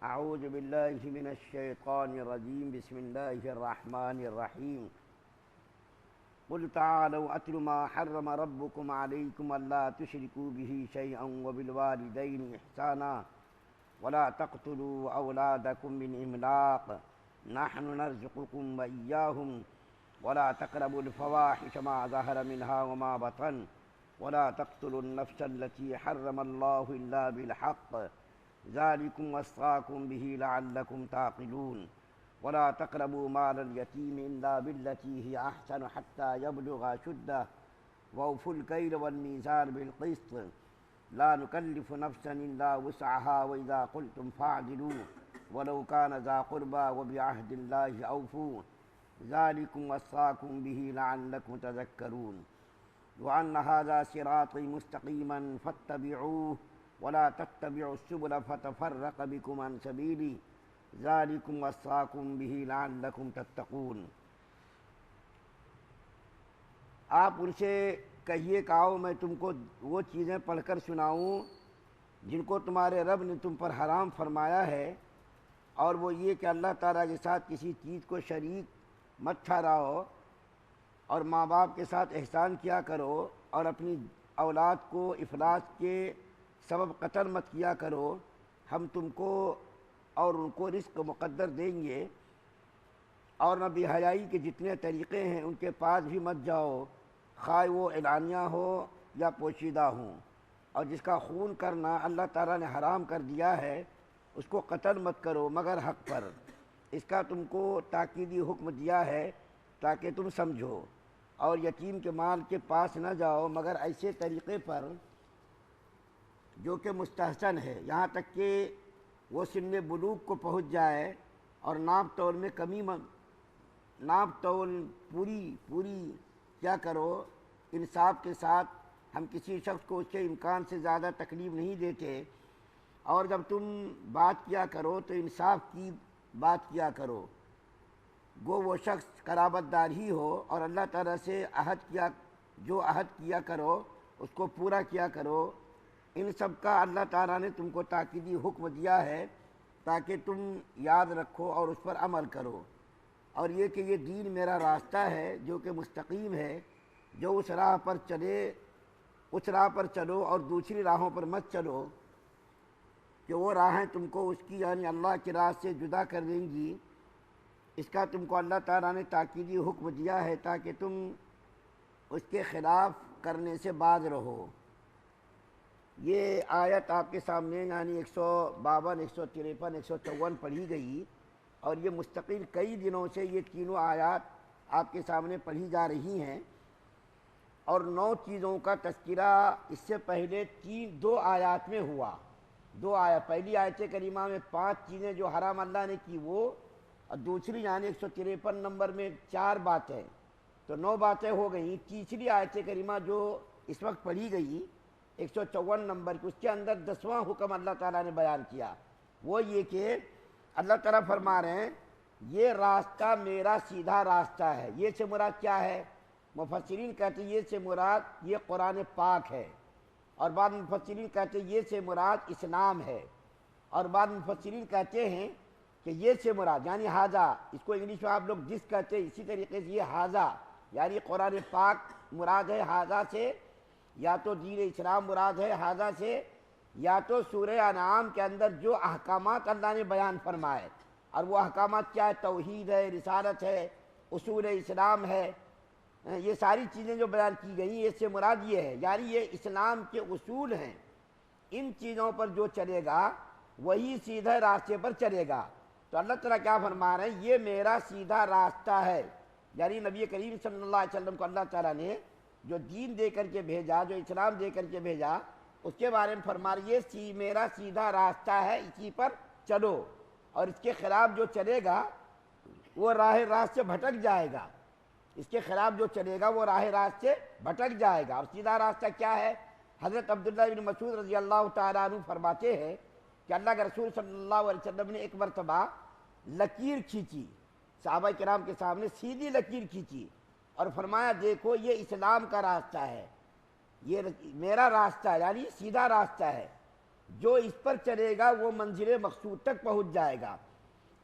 اعوذ باللہ من الشیطان الرجیم بسم اللہ الرحمن الرحیم قل تعالوا اتل ما حرم ربكم عليكم الا تشركوا به شيئا وبالوالدين احسانا ولا تقتلوا اولادكم من املاق نحن نرزقكم واياهم ولا تقربوا الفواحش ما ظهر منها وما بطن ولا تقتلوا النفس التي حرم الله الا بالحق ذلكم وصاكم به لعلكم تعقلون ولا تقربوا مال اليتيم إلا بالتي هي أحسن حتى يبلغ أشده وأوفوا الكيل والميزان بالقسط لا نكلف نفسا إلا وسعها وإذا قلتم فاعدلوا ولو كان ذا قربى وبعهد الله أوفوا ذلكم وصاكم به لعلكم تذكرون وأن هذا صراطي مستقيما فاتبعوه ولا تتبعوا السبل فتفرق بكم عن سبيله ذلكم وصاكم به لعلكم تتقون۔ آپ ان سے کہیے کہ آؤ میں تم کو وہ چیزیں پڑھ کر سناؤں جن کو تمہارے رب نے تم پر حرام فرمایا ہے، اور وہ یہ کہ اللہ تعالیٰ کے ساتھ کسی چیز کو شریک مت ٹھہراؤ، اور ماں باپ کے ساتھ احسان کیا کرو، اور اپنی اولاد کو افلاس کے سبب قتل مت کیا کرو، ہم تم کو اور ان کو رزق مقدر دیں گے، اور نہ بے حیائی کے جتنے طریقے ہیں ان کے پاس بھی مت جاؤ، خواہ وہ اعلانیہ ہو یا پوشیدہ ہوں، اور جس کا خون کرنا اللہ تعالیٰ نے حرام کر دیا ہے اس کو قتل مت کرو مگر حق پر، اس کا تم کو تاکیدی حکم دیا ہے تاکہ تم سمجھو، اور یتیم کے مال کے پاس نہ جاؤ مگر ایسے طریقے پر جو کہ مستحسن ہے، یہاں تک کہ وہ سن بلوغ کو پہنچ جائے، اور ناپ تول میں کمی ناپ تول پوری کیا کرو انصاف کے ساتھ۔ ہم کسی شخص کو اس کے امکان سے زیادہ تکلیف نہیں دیتے، اور جب تم بات کیا کرو تو انصاف کی بات کیا کرو، گو وہ شخص قرابت دار ہی ہو، اور اللہ تعالیٰ سے جو عہد کیا کرو اس کو پورا کیا کرو۔ ان سب کا اللہ تعالیٰ نے تم کو تاکیدی حکم دیا ہے تاکہ تم یاد رکھو اور اس پر عمل کرو، اور یہ کہ یہ دین میرا راستہ ہے جو کہ مستقیم ہے، جو اس راہ پر چلو اور دوسری راہوں پر مت چلو کہ وہ راہیں تم کو اس کی یعنی اللہ کی راہ سے جدا کر دیں گی۔ اس کا تم کو اللہ تعالیٰ نے تاکیدی حکم دیا ہے تاکہ تم اس کے خلاف کرنے سے باز رہو۔ یہ آیت آپ کے سامنے یعنی 152، 153، 154 پڑھی گئی، اور یہ مستقل کئی دنوں سے یہ تینوں آیات آپ کے سامنے پڑھی جا رہی ہیں، اور 9 چیزوں کا تذکرہ اس سے پہلے 2 آیات میں ہوا۔ 2 آیات، پہلی آیت کریمہ میں 5 چیزیں جو حرام اللہ نے کی وہ، اور دوسری یعنی 153 نمبر میں 4 باتیں، تو 9 باتیں ہو گئیں۔ تیسری آیت کریمہ جو اس وقت پڑھی گئی 154 نمبر کی، اس کے اندر 10واں حکم اللہ تعالیٰ نے بیان کیا، وہ یہ کہ اللہ تعالیٰ فرما رہے ہیں یہ راستہ میرا سیدھا راستہ ہے۔ یہ سے مراد کیا ہے؟ مفسرین کہتے ہیں یہ سے مراد یہ قرآن پاک ہے، اور بعض مفسرین کہتے ہیں یہ سے مراد اسلام ہے، اور بعض مفسرین کہتے ہیں کہ یہ سے مراد یعنی ہاذا، اس کو انگلش میں آپ لوگ جس کہتے ہیں، اسی طریقے سے یہ ہاذا یعنی قرآن پاک مراد ہے ہاذا سے، یا تو دین اسلام مراد ہے ہاذا سے، یا تو سورہ انعام کے اندر جو احکامات اللہ نے بیان فرمائے، اور وہ احکامات کیا ہے؟ توحید ہے، رسالت ہے، اصول اسلام ہے، یہ ساری چیزیں جو بیان کی گئی اس سے مراد یہ ہے، یعنی یہ اسلام کے اصول ہیں، ان چیزوں پر جو چلے گا وہی سیدھے راستے پر چلے گا۔ تو اللہ تعالیٰ کیا فرما رہے ہیں؟ یہ میرا سیدھا راستہ ہے، یعنی نبی کریم صلی اللہ علیہ وسلم کو اللہ تعالیٰ نے جو دین دے کر کے بھیجا، جو اسلام دے کر کے بھیجا، اس کے بارے میں فرما رہی ہے یہ میرا سیدھا راستہ ہے، اسی پر چلو، اور اس کے خلاف جو چلے گا وہ راہ راست سے بھٹک جائے گا، اس کے خلاف جو چلے گا وہ راہ راست سے بھٹک جائے گا۔ اور سیدھا راستہ کیا ہے؟ حضرت عبداللہ بن مسعود رضی اللہ تعالیٰ عنہ فرماتے ہیں کہ اللہ کے رسول صلی اللہ علیہ وسلم نے ایک مرتبہ لکیر کھینچی، صحابہ کرام کے سامنے سیدھی لکیر کھینچی، اور فرمایا دیکھو یہ اسلام کا راستہ ہے، یہ میرا راستہ ہے، یعنی سیدھا راستہ ہے۔ جو اس پر چلے گا وہ منزل مقصود تک پہنچ جائے گا۔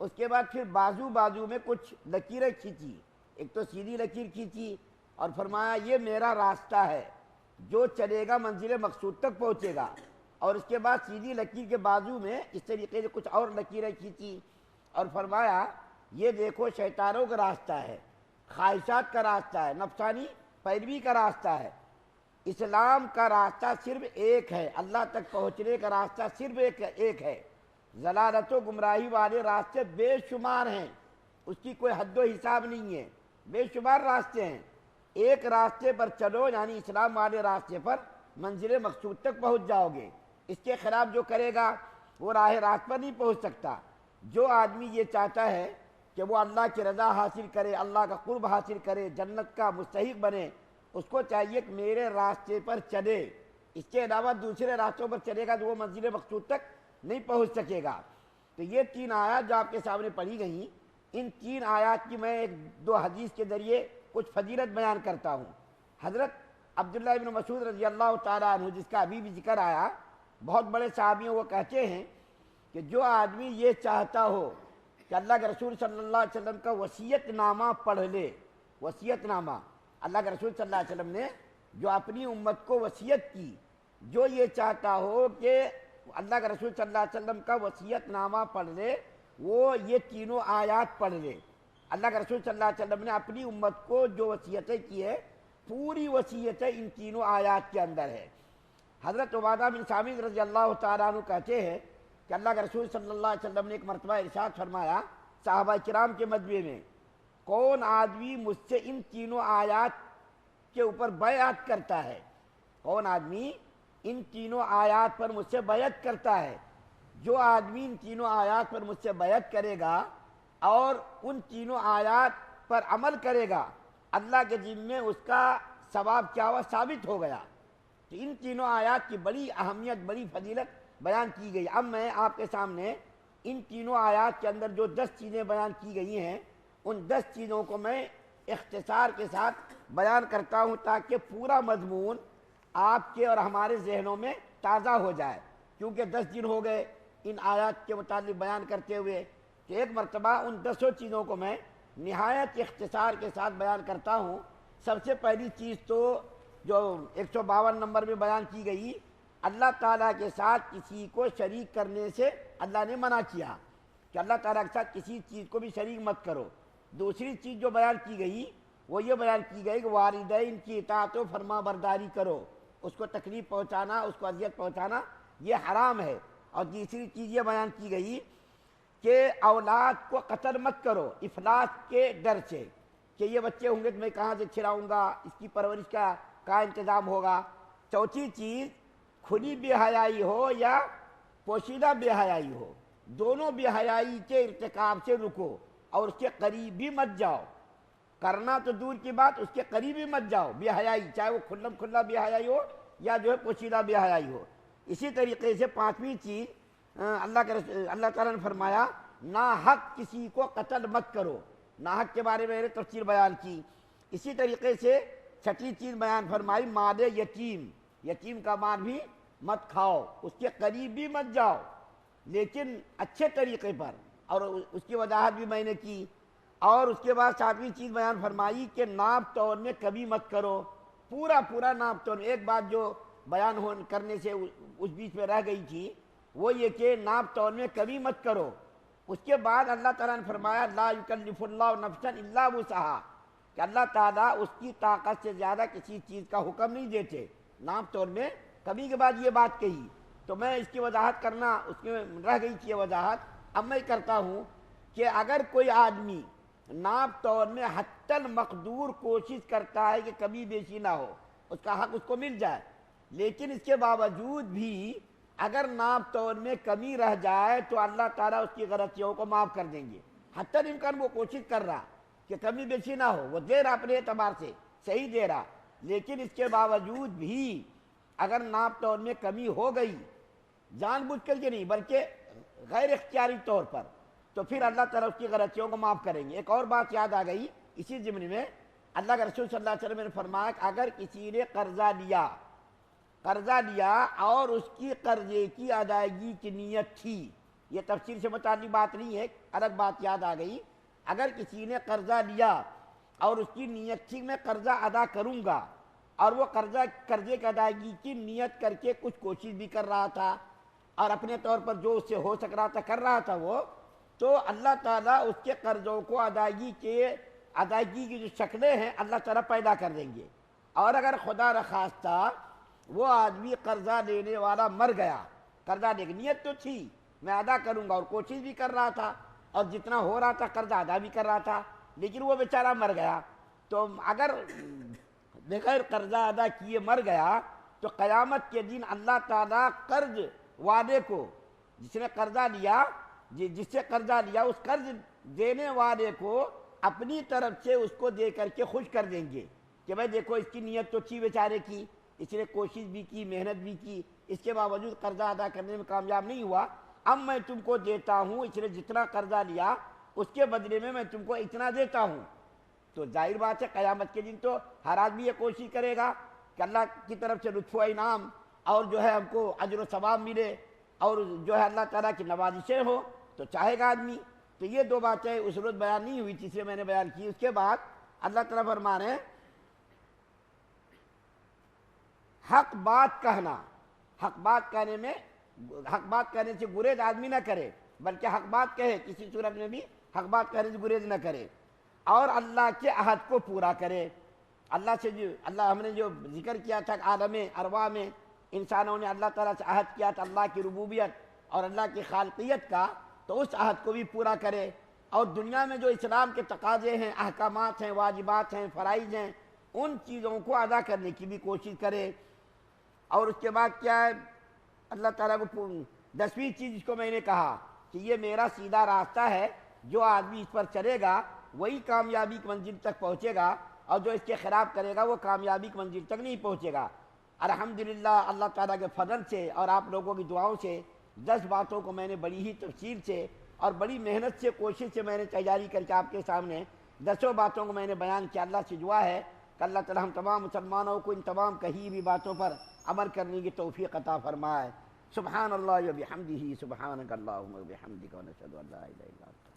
اس کے بعد پھر بازو بازو میں کچھ لکیریں کھینچی، ایک تو سیدھی لکیر کھینچی اور فرمایا یہ میرا راستہ ہے، جو چلے گا منزل مقصود تک پہنچے گا۔ اور اس کے بعد سیدھی لکیر کے بازو میں اس طریقے سے کچھ اور لکیریں کھینچی اور فرمایا یہ دیکھو شیطانوں کا راستہ ہے، خواہشات کا راستہ ہے، نفسانی پیروی کا راستہ ہے۔ اسلام کا راستہ صرف ایک ہے، اللہ تک پہنچنے کا راستہ صرف ایک ہے۔ ضلالت و گمراہی والے راستے بے شمار ہیں، اس کی کوئی حد و حساب نہیں ہے، بے شمار راستے ہیں۔ ایک راستے پر چلو یعنی اسلام والے راستے پر منزل مقصود تک پہنچ جاؤ گے۔ اس کے خلاف جو کرے گا وہ راہ راست پر نہیں پہنچ سکتا۔ جو آدمی یہ چاہتا ہے کہ وہ اللہ کی رضا حاصل کرے، اللہ کا قرب حاصل کرے، جنت کا مستحق بنے، اس کو چاہیے کہ میرے راستے پر چلے، اس کے علاوہ دوسرے راستوں پر چلے گا تو وہ منزل مقصود تک نہیں پہنچ سکے گا۔ تو یہ 3 آیات جو آپ کے سامنے پڑھی گئیں، ان 3 آیات کی میں 1-2 حدیث کے ذریعے کچھ فضیلت بیان کرتا ہوں۔ حضرت عبداللہ ابن مسعود رضی اللہ تعالیٰ عنہ، جس کا ابھی بھی ذکر آیا، بہت بڑے صحابی ہیں، وہ کہتے ہیں کہ جو آدمی یہ چاہتا ہو کہ اللہ کے رسول صلی اللہ علیہ وسلم کا وصیت نامہ پڑھ لے، وصیت نامہ اللہ کے رسول صلی اللہ علیہ وسلم نے جو اپنی امت کو وصیت کی، جو یہ چاہتا ہو کہ اللہ کے رسول صلی اللہ علیہ وسلم کا وصیت نامہ پڑھ لے، وہ یہ تینوں آیات پڑھ لے۔ اللہ کے رسول صلی اللہ علیہ وسلم نے اپنی امت کو جو وصیتیں کی ہے، پوری وصیتیں ان تینوں آیات کے اندر ہے۔ حضرت عبادہ بن صامت رضی اللہ تعالیٰ عنہ کہتے ہیں کہ اللہ کے رسول صلی اللہ علیہ وسلم نے ایک مرتبہ ارشاد فرمایا صحابہ کرام کے مجمع میں، کون آدمی مجھ سے ان تینوں آیات کے اوپر بیعت کرتا ہے، کون آدمی ان تینوں آیات پر مجھ سے بیعت کرتا ہے، جو آدمی ان تینوں آیات پر مجھ سے بیعت کرے گا اور ان تینوں آیات پر عمل کرے گا، اللہ کے ذمے اس کا ثواب کیا ہوا، ثابت ہو گیا۔ تو ان تینوں آیات کی بڑی اہمیت، بڑی فضیلت بیان کی گئی۔ اب میں آپ کے سامنے ان تینوں آیات کے اندر جو 10 چیزیں بیان کی گئی ہیں، ان 10 چیزوں کو میں اختصار کے ساتھ بیان کرتا ہوں تاکہ پورا مضمون آپ کے اور ہمارے ذہنوں میں تازہ ہو جائے، کیونکہ 10 دن ہو گئے ان آیات کے متعلق بیان کرتے ہوئے، کہ ایک مرتبہ ان 10 چیزوں کو میں نہایت اختصار کے ساتھ بیان کرتا ہوں۔ سب سے پہلی چیز تو جو 152 نمبر میں بیان کی گئی، اللہ تعالیٰ کے ساتھ کسی کو شریک کرنے سے اللہ نے منع کیا کہ اللہ تعالیٰ کے ساتھ کسی چیز کو بھی شریک مت کرو۔ دوسری چیز جو بیان کی گئی وہ یہ بیان کی گئی کہ والدین کی اطاعت و فرما برداری کرو، اس کو تکلیف پہنچانا، اس کو اذیت پہنچانا یہ حرام ہے۔ اور تیسری چیز یہ بیان کی گئی کہ اولاد کو قتل مت کرو افلاس کے ڈر سے، کہ یہ بچے ہوں گے تو میں کہاں سے کھلاؤں گا، اس کی پرورش کا انتظام ہوگا۔ چوتھی چیز کھلی بے حیائی ہو یا پوشیدہ بے حیائی ہو، دونوں بے حیائی کے ارتکاب سے رکو اور اس کے قریب بھی مت جاؤ، کرنا تو دور کی بات اس کے قریب بھی مت جاؤ بے حیائی، چاہے وہ کھلم کھلا بے حیائی ہو یا جو ہے پوشیدہ بے حیائی ہو۔ اسی طریقے سے 5ویں چیز اللہ تعالیٰ نے فرمایا ناحق کسی کو قتل مت کرو، ناحق کے بارے میں تفصیل بیان کی۔ اسی طریقے سے 6ٹھی چیز بیان فرمائی مال یتیم، یتیم کا مال بھی مت کھاؤ، اس کے قریب بھی مت جاؤ، لیکن اچھے طریقے پر، اور اس کی وضاحت بھی میں نے کی۔ اور اس کے بعد 7ویں چیز بیان فرمائی کہ ناپ تول میں کبھی مت کرو، پورا ناپ تول۔ ایک بات جو بیان کرنے سے اس بیچ میں رہ گئی تھی وہ یہ کہ ناپ تول میں کبھی مت کرو۔ اس کے بعد اللہ تعالیٰ نے فرمایا لا یکلف اللہ نفسا الا وسعہا، کہ اللہ تعالیٰ اس کی طاقت سے زیادہ کسی چیز کا حکم نہیں دیتے۔ ناپ تول میں کبھی کے بعد یہ بات کہی تو میں اس کی وضاحت کرنا، اس میں رہ گئی تھی یہ وضاحت، اب میں کرتا ہوں کہ اگر کوئی آدمی ناپ تول میں حتی المقدور کوشش کرتا ہے کہ کبھی بیشی نہ ہو، اس کا حق اس کو مل جائے، لیکن اس کے باوجود بھی اگر ناپ تول میں کمی رہ جائے تو اللہ تعالیٰ اس کی غلطیوں کو معاف کر دیں گے۔ حتی الامکان وہ کوشش کر رہا کہ کمی بیشی نہ ہو، وہ دے رہا اپنے اعتبار سے صحیح دے رہا، لیکن اس کے باوجود بھی اگر ناپ تول میں کمی ہو گئی، جان بوجھ کر کے نہیں بلکہ غیر اختیاری طور پر، تو پھر اللہ تعالیٰ اس کی غلطیوں کو معاف کریں گے۔ ایک اور بات یاد آ گئی اسی ضمن میں، اللہ کے رسول صلی اللہ علیہ وسلم نے فرمایا کہ اگر کسی نے قرضہ لیا قرضہ لیا اور اس کی قرضے کی ادائیگی کی نیت تھی، یہ تفسیر سے متعلق بات نہیں ہے، الگ بات یاد آ گئی۔ اگر کسی نے قرضہ لیا اور اس کی نیت تھی میں قرضہ ادا کروں گا، اور وہ قرضے کی ادائیگی کی نیت کر کے کچھ کوشش بھی کر رہا تھا اور اپنے طور پر جو اس سے ہو سک رہا تھا کر رہا تھا وہ، تو اللہ تعالیٰ اس کے قرضوں کو ادائیگی کی جو شکلیں ہیں اللہ تعالیٰ پیدا کر دیں گے۔ اور اگر خدا نخواستہ وہ آدمی قرضہ لینے والا مر گیا، قرضہ لے کی نیت تو تھی میں ادا کروں گا اور کوشش بھی کر رہا تھا اور جتنا ہو رہا تھا قرضہ ادا بھی کر رہا تھا، لیکن وہ بیچارہ مر گیا، تو اگر بغیر قرضہ ادا کیے مر گیا تو قیامت کے دن اللہ تعالیٰ قرض والے کو، جس نے قرضہ لیا، جس سے قرضہ لیا اس قرض دینے والے کو اپنی طرف سے اس کو دے کر کے خوش کر دیں گے کہ بھائی دیکھو اس کی نیت تو تھی بیچارے کی، اس نے کوشش بھی کی، محنت بھی کی، اس کے باوجود قرضہ ادا کرنے میں کامیاب نہیں ہوا، اب میں تم کو دیتا ہوں، اس نے جتنا قرضہ لیا اس کے بدلے میں تم کو اتنا دیتا ہوں۔ تو ظاہر بات ہے قیامت کے دن تو ہر آدمی یہ کوشش کرے گا کہ اللہ کی طرف سے لطف و انعام اور جو ہے ہم کو اجر و ثواب ملے اور جو ہے اللہ تعالیٰ کی نوازشیں ہو، تو چاہے گا آدمی۔ تو یہ دو باتیں اس روز بیان نہیں ہوئی تھی، اس لیے میں نے بیان کی۔ اس کے بعد اللہ تعالیٰ فرما رہے ہیں حق بات کہنا، حق بات کہنے سے گریز آدمی نہ کرے، بلکہ حق بات کہے، کسی صورت میں بھی حق بات کہنے سے گریز نہ کرے، اور اللہ کے عہد کو پورا کرے۔ اللہ ہم نے جو ذکر کیا تھا عالم ارواح میں انسانوں نے اللہ تعالیٰ سے عہد کیا تھا اللہ کی ربوبیت اور اللہ کی خالقیت کا، تو اس عہد کو بھی پورا کرے، اور دنیا میں جو اسلام کے تقاضے ہیں، احکامات ہیں، واجبات ہیں، فرائض ہیں، ان چیزوں کو ادا کرنے کی بھی کوشش کرے۔ اور اس کے بعد کیا ہے، اللہ تعالیٰ کو 10ویں چیز جس کو میں نے کہا کہ یہ میرا سیدھا راستہ ہے، جو آدمی اس پر چلے گا وہی کامیابی کی منزل تک پہنچے گا، اور جو اس کے خلاف کرے گا وہ کامیابی کی منزل تک نہیں پہنچے گا۔ الحمدللہ اللہ تعالیٰ کے فضل سے اور آپ لوگوں کی دعاؤں سے 10 باتوں کو میں نے بڑی ہی تفصیل سے اور بڑی محنت سے کوشش سے میں نے تیاری کر کے آپ کے سامنے 10 باتوں کو میں نے بیان کیا۔ اللہ سے دعا ہے کہ اللہ تعالیٰ ہم تمام مسلمانوں کو ان تمام کہی ہوئی باتوں پر عمل کرنے کی توفیق عطا فرمائے۔ سبحان اللہ و بحمدہ، سبحانک اللہم و بحمدک، ونشہد ان لا الہ الا انت۔